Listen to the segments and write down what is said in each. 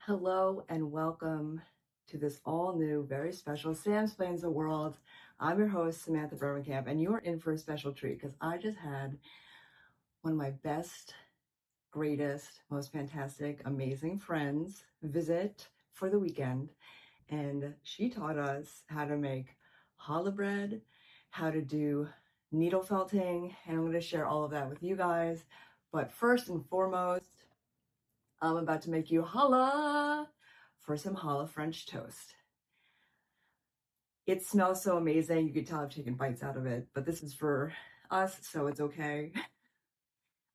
Hello and welcome to this all new, very special Sam Explains the World. I'm your host, Samantha Bremekamp, and you are in for a special treat because I just had one of my best, greatest, most fantastic, amazing friends visit for the weekend. And she taught us how to make challah bread, how to do needle felting, and I'm going to share all of that with you guys. But first and foremost, I'm about to make you challah for some challah French toast. It smells so amazing. You can tell I've taken bites out of it, but this is for us, so it's okay.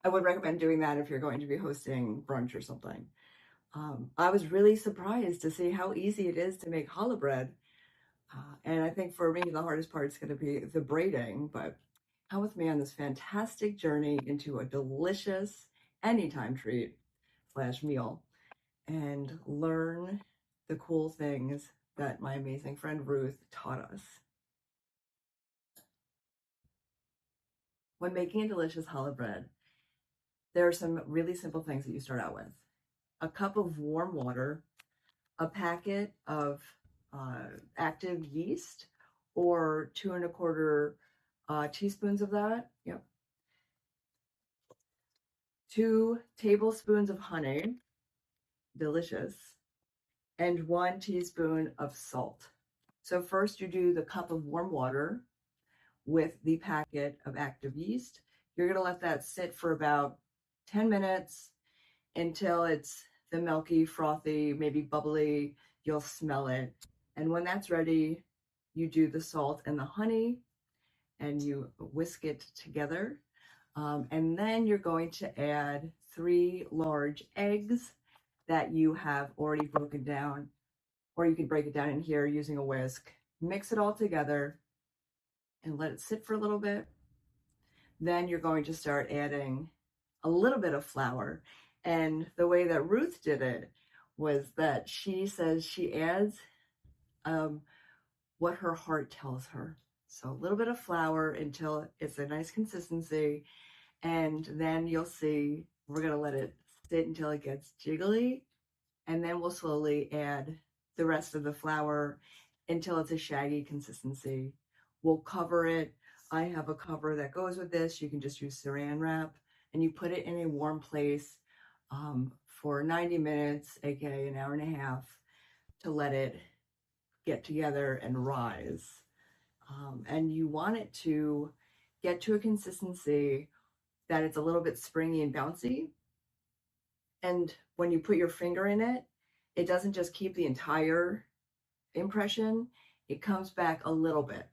I would recommend doing that if you're going to be hosting brunch or something. I was really surprised to see how easy it is to make challah bread. And I think for me, the hardest part is going to be the braiding, but come with me on this fantastic journey into a delicious anytime treat / meal and learn the cool things that my amazing friend Ruth taught us. When making a delicious challah bread, there are some really simple things that you start out with. A cup of warm water, a packet of active yeast, or 2 1/4 teaspoons of that. Yep. 2 tablespoons of honey, delicious, and 1 teaspoon of salt. So first you do the cup of warm water with the packet of active yeast. You're going to let that sit for about 10 minutes until it's the milky, frothy, maybe bubbly. You'll smell it. And when that's ready, you do the salt and the honey and you whisk it together. And then you're going to add 3 large eggs that you have already broken down, or you can break it down in here using a whisk. Mix it all together and let it sit for a little bit. Then you're going to start adding a little bit of flour. And the way that Ruth did it was that she says she adds what her heart tells her. So a little bit of flour until it's a nice consistency. And then you'll see we're going to let it sit until it gets jiggly. And then we'll slowly add the rest of the flour until it's a shaggy consistency. We'll cover it. I have a cover that goes with this. You can just use saran wrap and you put it in a warm place for 90 minutes, aka an hour and a half, to let it get together and rise. And you want it to get to a consistency that it's a little bit springy and bouncy. And when you put your finger in it, it doesn't just keep the entire impression, it comes back a little bit.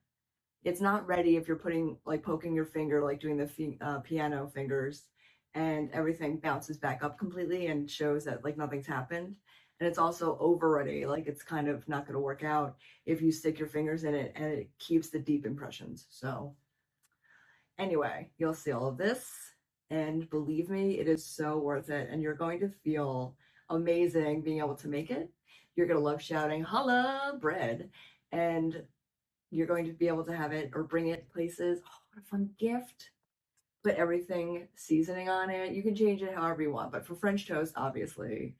It's not ready if you're poking your finger, like doing the piano fingers, and everything bounces back up completely and shows that like nothing's happened. And it's also over ready, like it's kind of not going to work out if you stick your fingers in it and it keeps the deep impressions. So anyway, you'll see all of this, and believe me, it is so worth it. And you're going to feel amazing being able to make it. You're going to love shouting, challah bread. And you're going to be able to have it or bring it places. Oh, what a fun gift. Put everything seasoning on it. You can change it however you want. But for French toast, obviously,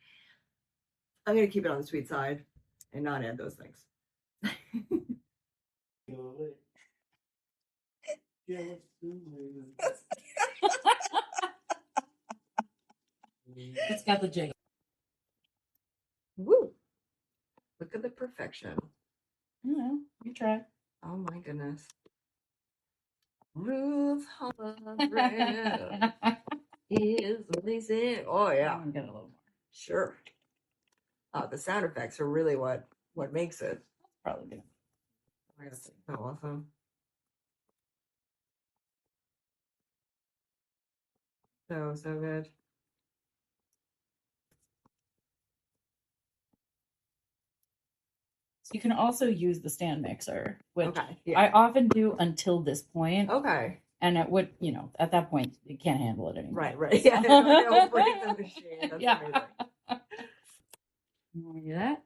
I'm going to keep it on the sweet side and not add those things. It's got the jiggle. Woo! Look at the perfection. No, you try. Oh my goodness. Ruth Challah Bread is amazing. Oh yeah. I'm gonna get a little more. Sure. The sound effects are really what makes it. Probably good. That's so awesome. So good. So you can also use the stand mixer, which Okay, yeah. I often do until this point. Okay. And it would, at that point, you can't handle it anymore. Right. Yeah, don't break the machine. That's Yeah. amazing. You want to do that?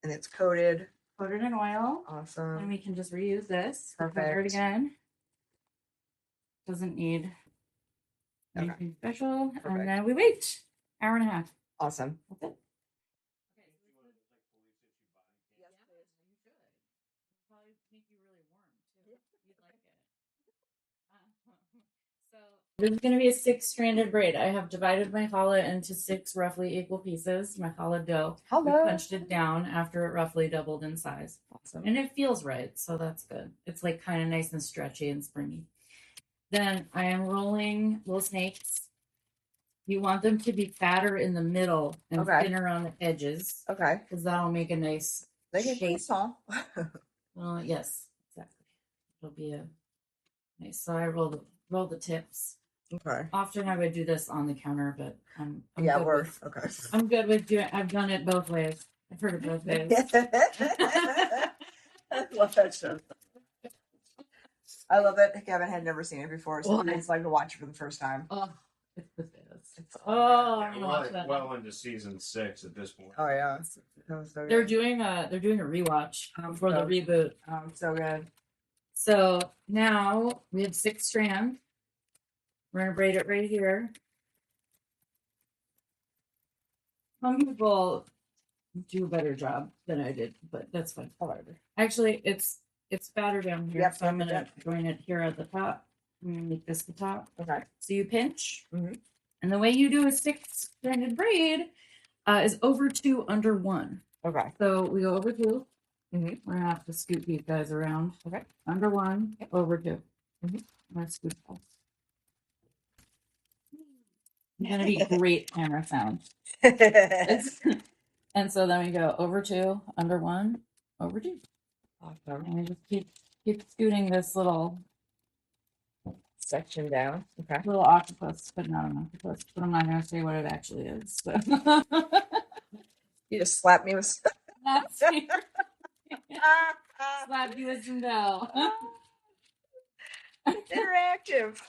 And it's coated. Coated in oil. Awesome. And we can just reuse this. Perfect. Cover it again. Doesn't need anything special. Perfect. And then we wait. Hour and a half. Awesome. That's it. This is going to be a 6-stranded braid. I have divided my challah into 6 roughly equal pieces. My challah dough. We punched it down after it roughly doubled in size. Awesome. And it feels right, so that's good. It's like kind of nice and stretchy and springy. Then I am rolling little snakes. You want them to be fatter in the middle and thinner on the edges. Okay. Because that'll make a nice shape. Yes, exactly. It'll be a nice. So I roll the tips. Okay. Often I would do this on the counter, but I'm good with, okay. I'm good with doing. I've done it both ways. I've heard it both ways. I love that show. I love that Kevin had never seen it before, so it's like to watch it for the first time. Oh, it's the best. Well into season 6 at this point. Oh yeah, that was so good. They're doing a rewatch for the reboot. So good. So now we have 6 strands. We're gonna braid it right here. Some people do a better job than I did, but that's fine. However, actually, it's fatter down here, so I'm gonna join it here at the top. I'm gonna make this the top. Okay. So you pinch, and the way you do a 6-stranded braid is over 2, under 1. Okay. So we go over 2. We're gonna have to scoot these guys around. Okay. Under 1, over 2. I'm gonna scoot those. It's gonna be great camera sound. And so then we go over 2, under 1, over 2. Awesome. And we just keep scooting this little section down. Okay. Little octopus, but not an octopus. But I'm not gonna say what it actually is. So. You just slap me with slap you with some dough. Interactive.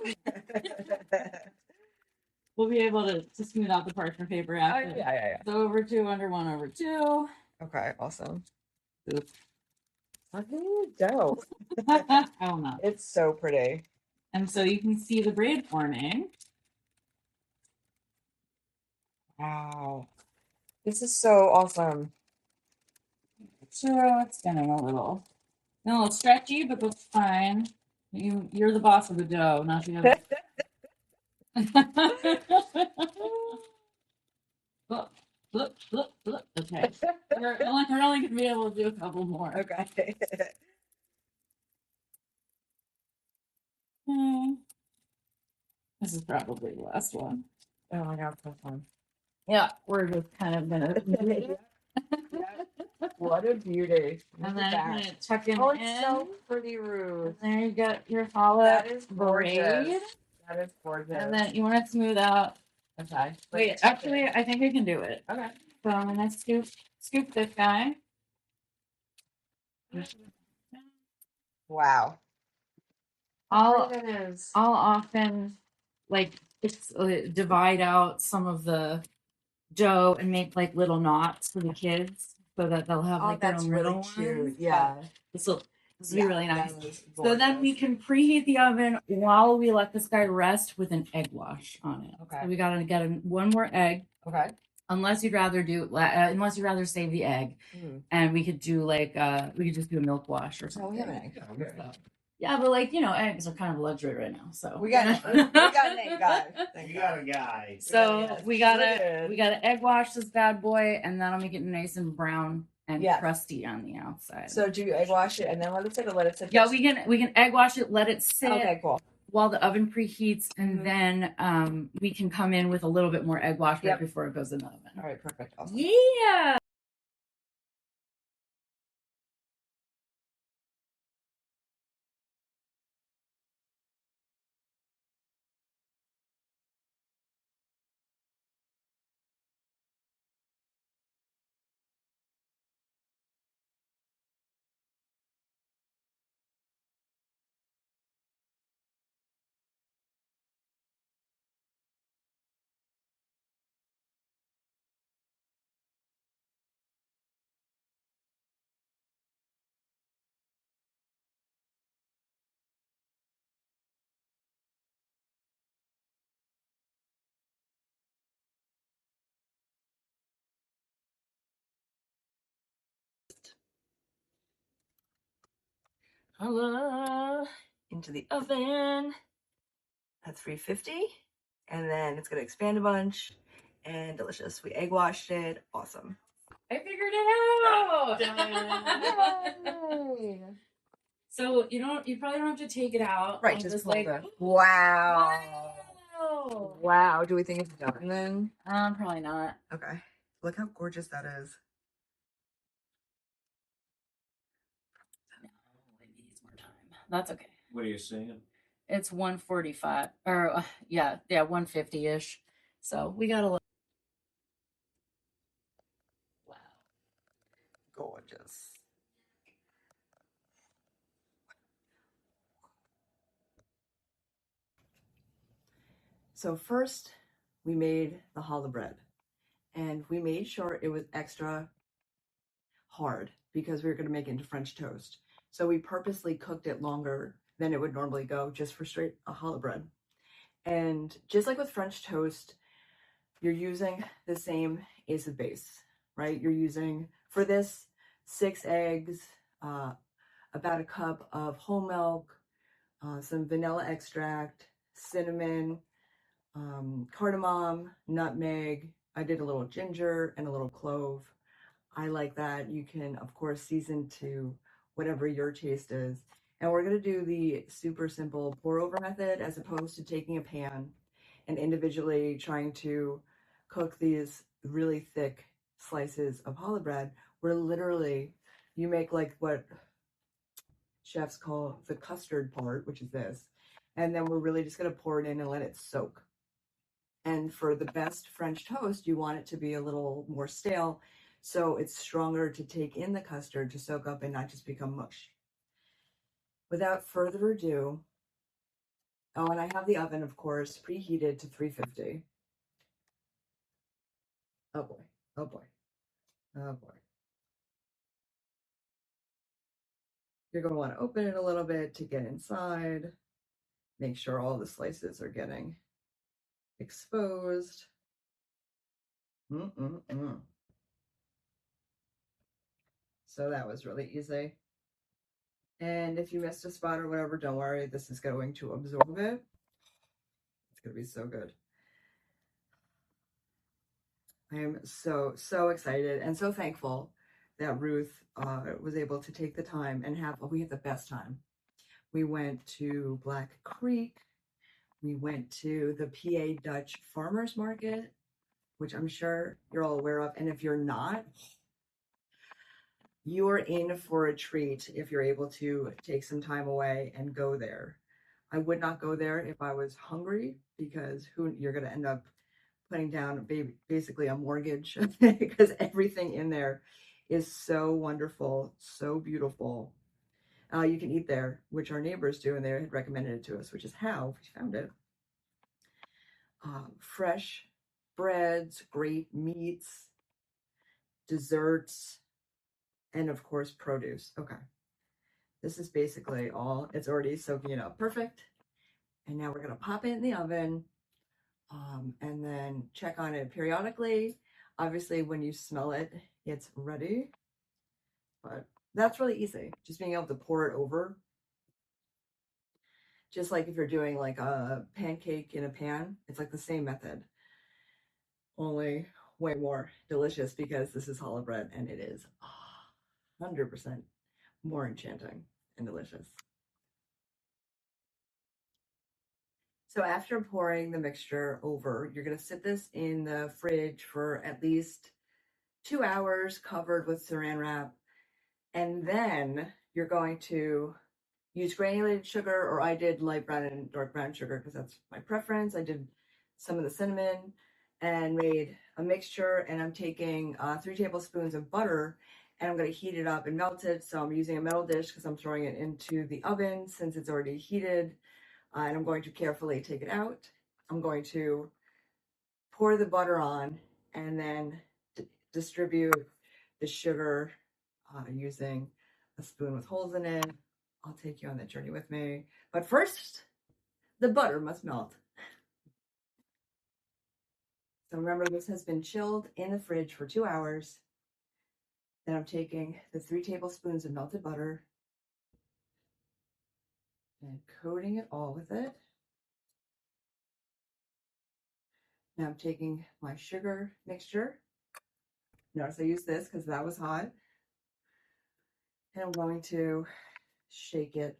We'll be able to smooth out the parchment paper after. Yeah. So over 2, under 1, over 2. Okay, awesome. Oops. Dough. I will not. It's so pretty. And so you can see the braid forming. Wow. This is so awesome. So it's getting a little stretchy, but that's fine. You're the boss of the dough, not the other. Look. Okay. We're only going to be able to do a couple more. Okay. This is probably the last one. Oh my god, so fun. Yeah, we're just kind of gonna. What a beauty! And then I'm gonna tuck it in. Oh, it's so pretty, Ruth. And there you got your challah braid. That is gorgeous. And then you want to smooth out. Okay. Wait, actually, I think I can do it. Okay. So I'm gonna scoop this guy. Wow. I'll often divide out some of the dough and make like little knots for the kids so that they'll have like their own little ones. Yeah. This will be really nice. So then we can preheat the oven while we let this guy rest with an egg wash on it. Okay. So we gotta get one more egg. Okay. Unless you'd rather save the egg, and we could do we could just do a milk wash or something. Oh, we have an egg. Yeah, but eggs are kind of a luxury right now. So we got an egg guy. You got a guy. So we gotta egg wash this bad boy, and that'll make it nice and brown and crusty on the outside. So do you egg wash it and then let it sit, or let it sit? Yeah, we can egg wash it, let it sit. Okay, cool. While the oven preheats, and then we can come in with a little bit more egg wash right before it goes in the oven. All right, perfect. Awesome. Yeah. Challah into the oven. at 350, and then it's gonna expand a bunch, and delicious. We egg washed it, awesome. I figured it out. Yay. So you probably don't have to take it out. Right, I'll just like, pull the. Wow. wow. Wow. Do we think it's done then? Probably not. Okay. Look how gorgeous that is. No, it needs more time. That's okay. What are you seeing? It's 145 or yeah, 150-ish. So we got a little. Wow. Gorgeous. So first, we made the challah bread, and we made sure it was extra hard because we were going to make it into French toast. So we purposely cooked it longer than it would normally go just for straight challah bread. And just like with French toast, you're using the same as a base, right? You're using, for this, 6 eggs, about a cup of whole milk, some vanilla extract, cinnamon, cardamom, nutmeg. I did a little ginger and a little clove. I like that. You can, of course, season to whatever your taste is. And we're going to do the super simple pour over method as opposed to taking a pan and individually trying to cook these really thick slices of challah bread. Where literally you make like what chefs call the custard part, which is this. And then we're really just going to pour it in and let it soak. And for the best French toast, you want it to be a little more stale, so it's stronger to take in the custard to soak up and not just become mush. Without further ado, oh, and I have the oven, of course, preheated to 350. Oh boy, oh boy, oh boy. You're going to want to open it a little bit to get inside. Make sure all the slices are getting exposed. So that was really easy. And if you missed a spot or whatever, don't worry. This is going to absorb it. It's going to be so good. I am so excited and so thankful that Ruth was able to take the time and we had the best time. We went to Black Creek. We went to the PA Dutch Farmers Market, which I'm sure you're all aware of. And if you're not, you're in for a treat if you're able to take some time away and go there. I would not go there if I was hungry because you're going to end up putting down basically a mortgage because everything in there is so wonderful, so beautiful. You can eat there, which our neighbors do, and they had recommended it to us, which is how we found it. Fresh breads, great meats, desserts, and of course, produce. Okay. This is basically all. It's already soaking up perfect. And now we're going to pop it in the oven and then check on it periodically. Obviously, when you smell it, it's ready. But that's really easy. Just being able to pour it over. Just like if you're doing like a pancake in a pan, it's like the same method. Only way more delicious because this is challah bread and it is 100% more enchanting and delicious. So after pouring the mixture over, you're going to sit this in the fridge for at least 2 hours covered with saran wrap. And then you're going to use granulated sugar, or I did light brown and dark brown sugar because that's my preference. I did some of the cinnamon and made a mixture, and I'm taking 3 tablespoons of butter and I'm going to heat it up and melt it. So I'm using a metal dish because I'm throwing it into the oven since it's already heated. And I'm going to carefully take it out. I'm going to pour the butter on and then distribute the sugar using a spoon with holes in it. I'll take you on that journey with me. But first, the butter must melt. So remember, this has been chilled in the fridge for 2 hours. Then I'm taking the 3 tablespoons of melted butter and coating it all with it. Now I'm taking my sugar mixture. Notice I used this because that was hot. And I'm going to shake it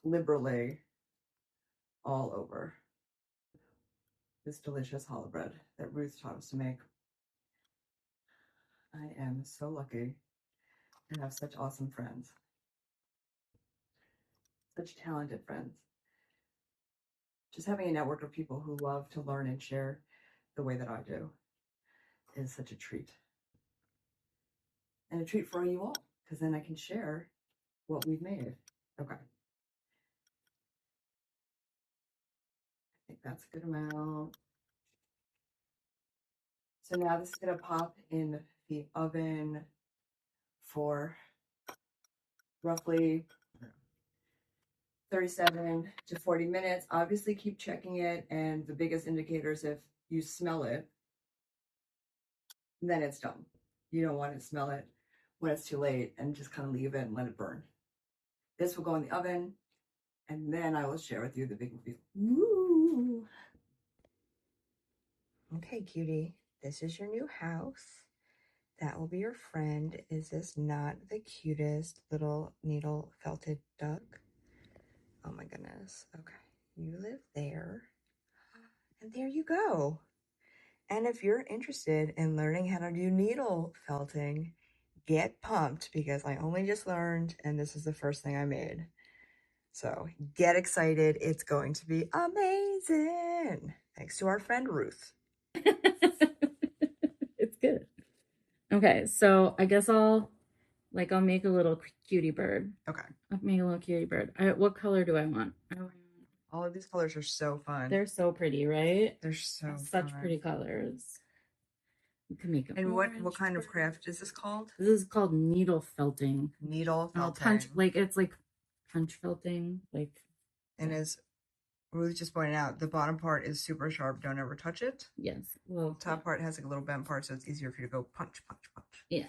liberally all over this delicious challah bread that Ruth taught us to make. I am so lucky to have such awesome friends. Such talented friends. Just having a network of people who love to learn and share the way that I do is such a treat. And a treat for you all, because then I can share what we've made. Okay. I think that's a good amount. So now this is going to pop in the oven for roughly 37 to 40 minutes. Obviously keep checking it, and the biggest indicator is if you smell it, then it's done. You don't want to smell it when it's too late and just kind of leave it and let it burn. This will go in the oven, and then I will share with you the big reveal. Woo! Okay, cutie, this is your new house. That will be your friend. Is this not the cutest little needle felted duck? Oh my goodness. Okay, you live there. And there you go. And if you're interested in learning how to do needle felting, get pumped because I only just learned and this is the first thing I made. So get excited. It's going to be amazing. Thanks to our friend Ruth. It's good. Okay, so I guess I'll make a little cutie bird. Okay. I'll make a little cutie bird. What color do I want? All of these colors are so fun. They're so pretty, right? They're so such fun. pretty colors. You can make them. And what kind of craft is this called? This is called needle felting. Needle felting. Punch, it's like punch felting, like. And as Ruth just pointed out, the bottom part is super sharp. Don't ever touch it. Yes. Well, top part has like a little bent part, so it's easier for you to go punch, punch, punch. Yeah.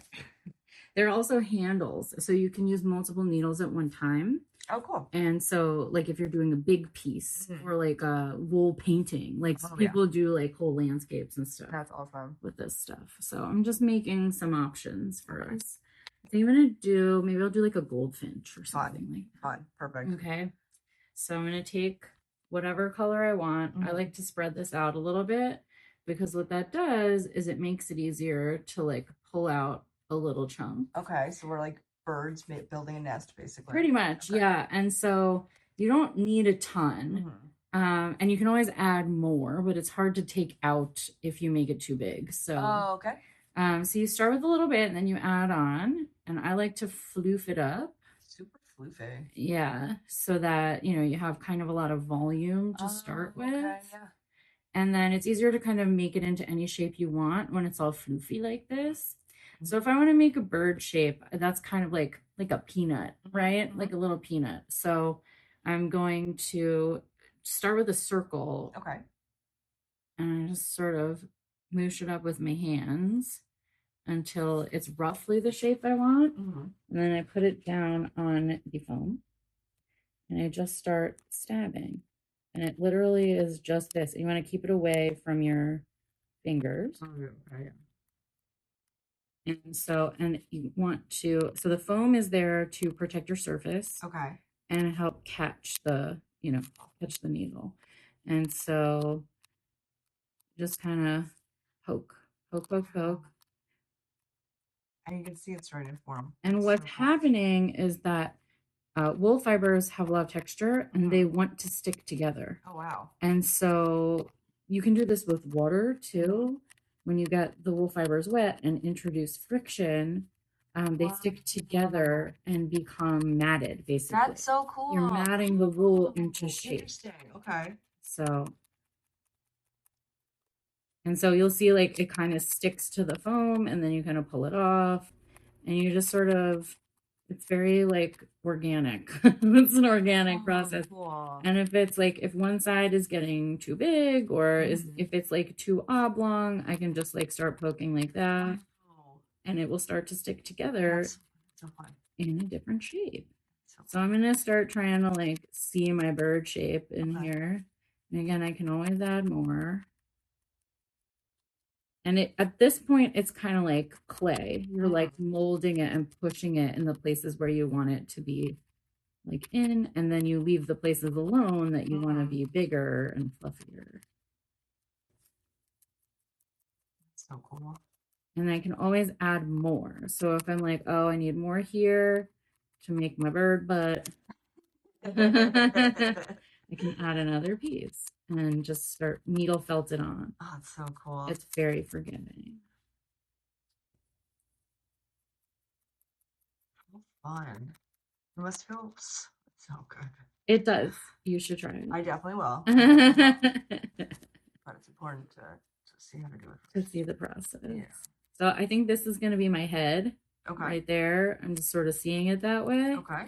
There are also handles, so you can use multiple needles at one time. Oh, cool. And so, like, if you're doing a big piece or like a wool painting, like people do like whole landscapes and stuff. That's awesome. With this stuff. So I'm just making some options for us. I think I'm gonna do, maybe I'll do like a goldfinch or something like that. Fun. Perfect. Okay. So I'm gonna take whatever color I want. I like to spread this out a little bit because what that does is it makes it easier to like pull out a little chunk. Okay, so we're like birds building a nest, basically. Pretty much, yeah. And so you don't need a ton. And you can always add more, but it's hard to take out if you make it too big. So, okay. So you start with a little bit and then you add on, and I like to floof it up. Super floofy. Yeah, so that, you have kind of a lot of volume to start with. Okay, yeah. And then it's easier to kind of make it into any shape you want when it's all floofy like this. So if I want to make a bird shape, that's kind of like a peanut, right? Like a little peanut. So I'm going to start with a circle. Okay. And I just sort of moosh it up with my hands until it's roughly the shape I want. And then I put it down on the foam and I just start stabbing. And it literally is just this. You want to keep it away from your fingers. And you want to, so the foam is there to protect your surface. Okay. And help catch the needle. And so just kind of poke. And you can see it's starting to form. And what's happening is that wool fibers have a lot of texture and they want to stick together. Oh, wow. And so you can do this with water too. When you get the wool fibers wet and introduce friction, they stick together and become matted, basically. That's so cool. You're matting the wool into shape. Interesting. Okay. So you'll see like it kind of sticks to the foam and then you kind of pull it off and you just sort of, it's very like organic. It's an organic process. Cool. And if it's like, if one side is getting too big or if it's like too oblong, I can just like start poking like that and it will start to stick together in a different shape. So I'm going to start trying to like see my bird shape in here. And again, I can always add more. And at this point, it's kind of like clay. You're like molding it and pushing it in the places where you want it to be like in, and then you leave the places alone that you want to be bigger and fluffier. So cool. And I can always add more. So if I'm like, oh, I need more here to make my bird butt, I can add another piece and just start needle felt it on. Oh, it's so cool. It's very forgiving. Fun. It must feel so good. It does. You should try it. I definitely will. But it's important to see how to do it. To see the process. Yeah. So I think this is going to be my head. Okay. Right there. I'm just sort of seeing it that way. Okay.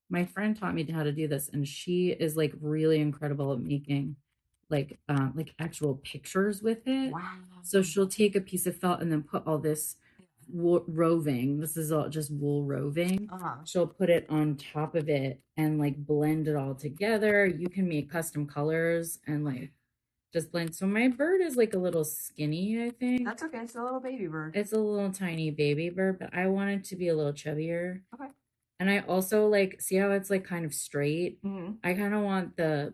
My friend taught me how to do this, and she is like really incredible at making like actual pictures with it. Wow. So she'll take a piece of felt and then put all this roving. This is all just wool roving. She'll put it on top of it and like blend it all together. You can make custom colors and like just blend. So my bird is like a little skinny, I think. That's okay. It's a little baby bird. It's a little tiny baby bird, but I want it to be a little chubbier. Okay. And I also like, see how it's like kind of straight? I kind of want the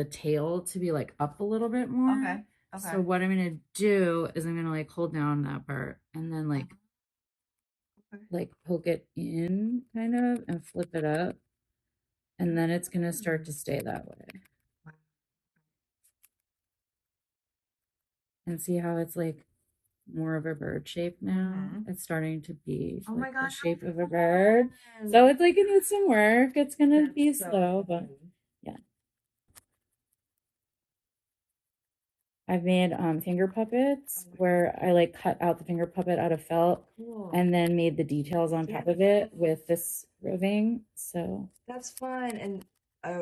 tail to be like up a little bit more. Okay. Okay. So what I'm going to do is I'm going to like hold down that part and then like poke it in kind of and flip it up. And then it's going to start to stay that way. And see how it's like more of a bird shape now? It's starting to be like the shape of a bird. So it's like it needs some work. It's going to be slow, but yeah. I've made finger puppets where I like cut out the finger puppet out of felt and then made the details on top of it with this roving. So that's fun. And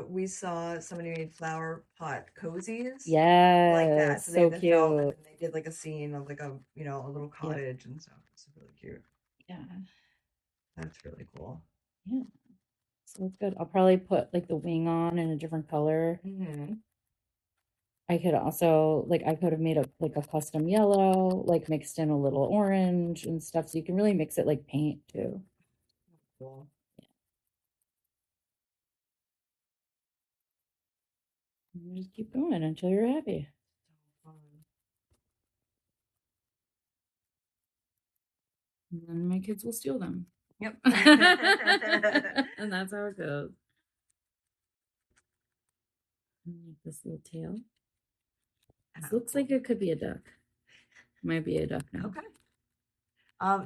we saw somebody made flower pot cozies. Yeah, like that. So, so they cute. and they did like a scene of like a a little cottage and stuff. It's really cute. Yeah, that's really cool. Yeah, so it's good. I'll probably put like the wing on in a different color. I could also I could have made a custom yellow, like mixed in a little orange and stuff. So you can really mix it like paint too. Cool. You just keep going until you're happy. And then my kids will steal them. Yep. And that's how it goes. Like this little tail. This looks like it could be a duck. Might be a duck now. Okay.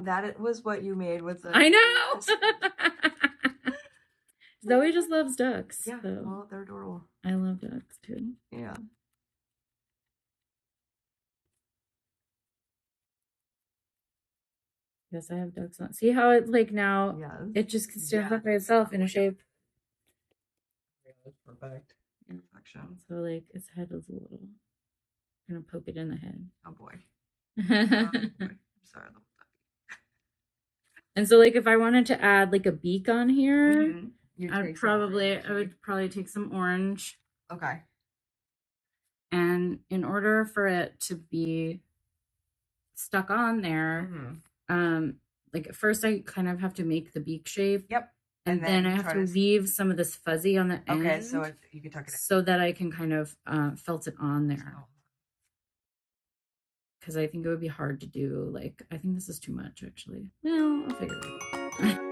That was what you made with the. I know. Zoe just loves ducks. Yeah. So. Well, they're adorable. I love ducks too. Yeah. Yes, I have ducks on. See how it now? Yes. It just stands up by itself in a shape. Yeah, that's perfect. Perfection. So its head is a little. I'm gonna poke it in the head. Oh boy. I'm sorry. And so if I wanted to add a beak on here, I would probably take some orange. Okay. And in order for it to be stuck on there, at first I kind of have to make the beak shape. Yep. And then I have to leave some of this fuzzy on the end. Okay, so you can tuck it in. So that I can kind of felt it on there. Because I think it would be hard to do. I think this is too much, actually. Well, I'll figure it out.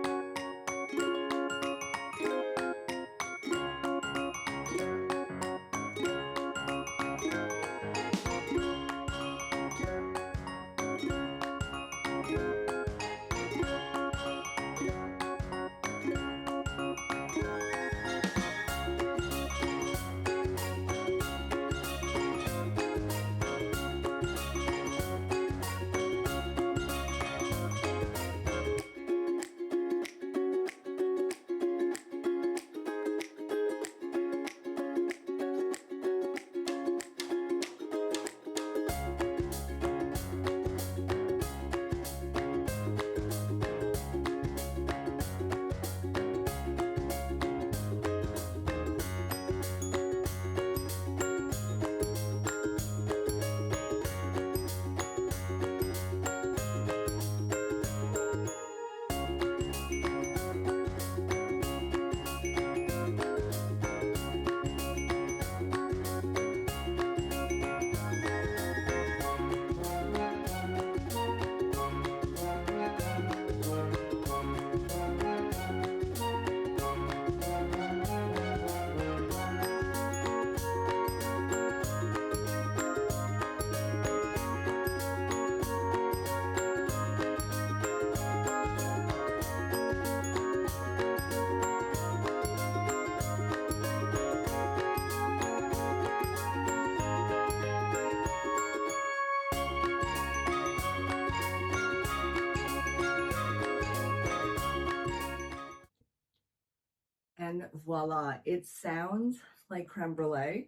And voila, it sounds like creme brulee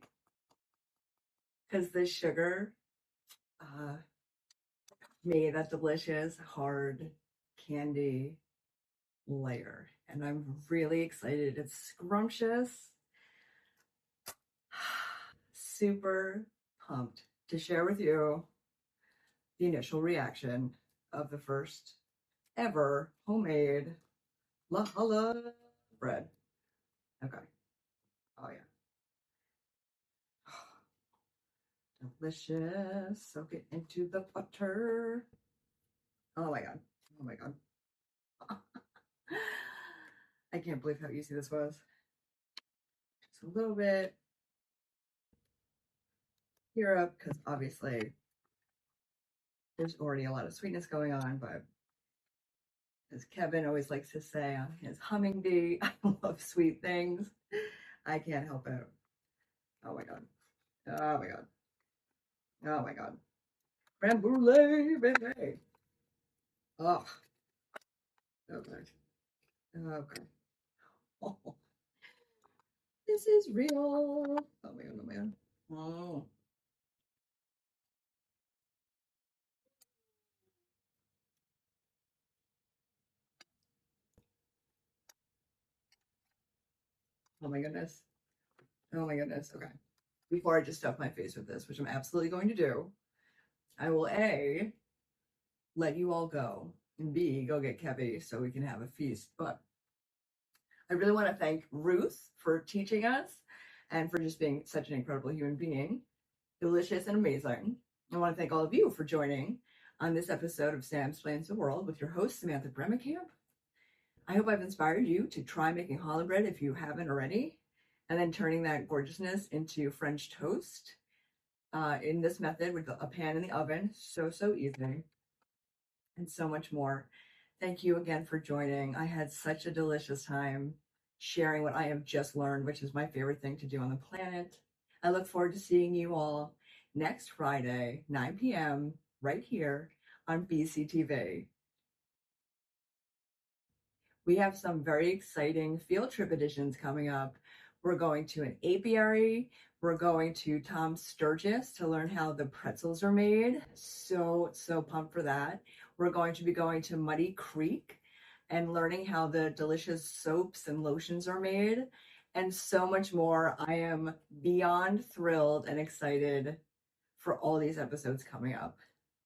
because the sugar made that delicious hard candy layer. And I'm really excited. It's scrumptious. Super pumped to share with you the initial reaction of the first ever homemade Challah bread. Okay. Oh yeah. Delicious. Soak it into the butter. Oh my god. Oh my god. I can't believe how easy this was. Just a little bit here up because obviously there's already a lot of sweetness going on, but as Kevin always likes to say on his humming bee, I love sweet things. I can't help it. Oh my god. Oh my god. Oh my god. Creme brulee, baby. Oh. Okay. Okay. Oh, this is real. Oh my god. Oh my god. Oh. Oh my goodness. Oh my goodness. Okay. Before I just stuff my face with this, which I'm absolutely going to do, I will A, let you all go, and B, go get Kevy so we can have a feast. But I really want to thank Ruth for teaching us and for just being such an incredible human being. Delicious and amazing. I want to thank all of you for joining on this episode of Sam Explains the World with your host, Samantha Bremekamp. I hope I've inspired you to try making challah bread if you haven't already, and then turning that gorgeousness into French toast in this method with a pan in the oven. So easy. And so much more. Thank you again for joining. I had such a delicious time sharing what I have just learned, which is my favorite thing to do on the planet. I look forward to seeing you all next Friday, 9 p.m., right here on BCTV. We have some very exciting field trip editions coming up. We're going to an apiary. We're going to Tom Sturgis to learn how the pretzels are made. So pumped for that. We're going to be going to Muddy Creek and learning how the delicious soaps and lotions are made, and so much more. I am beyond thrilled and excited for all these episodes coming up.